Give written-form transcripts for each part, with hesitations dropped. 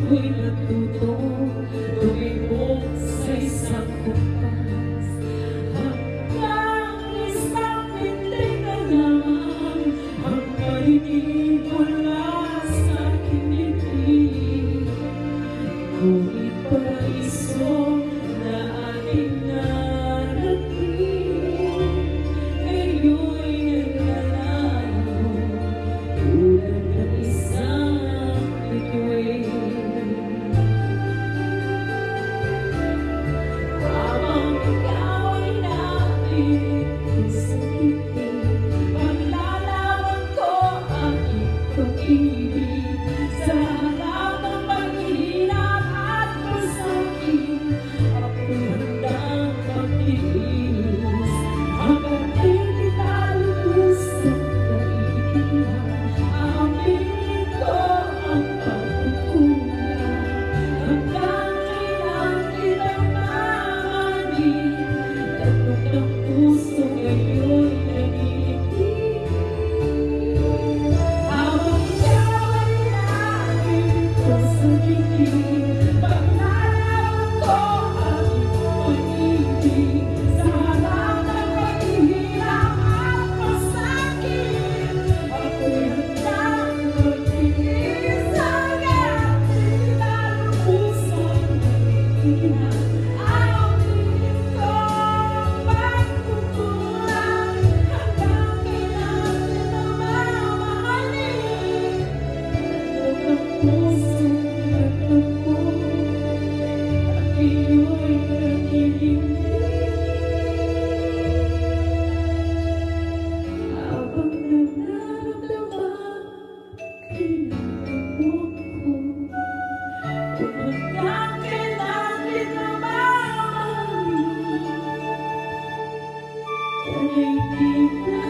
ko'y natuto tumibok sa isang kumpas hanggang isang hindi na lang ang marinig mula sa aking dibdib. Ngunit paraiso na ating narating ngayon'y naglalaho tulad ng isang bituin. Habang ikaw ay nakikinig sa titig, paglalaban ko ang iyong ibig sa harap ng paghihirap at pasakit. Ako'y handang magtiis hanggang di kita lubos ng naiintindihan. Aaminin ko ang pagkukulang hanggang kailan kitang mamahalin. Tatlong ng puso ngayon'y nag-iitig. Habang ikaw ay nakikita sa titig, paglalaban ko ang iyong pag-ibig sa harap ng paghihirap at pasakit. Ako'y handang magtiis hanggang di kita lubusan ng naiintindihan. Aaminin ko ang pagkukulang hanggang kailan kitang mamahalin. Tatlong ng puso nagtampo at iyo'y naghihintay. Habang nararamdaman kinakabog ko kung hanggang kailan kita mamahalin. Dahil di na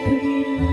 kailan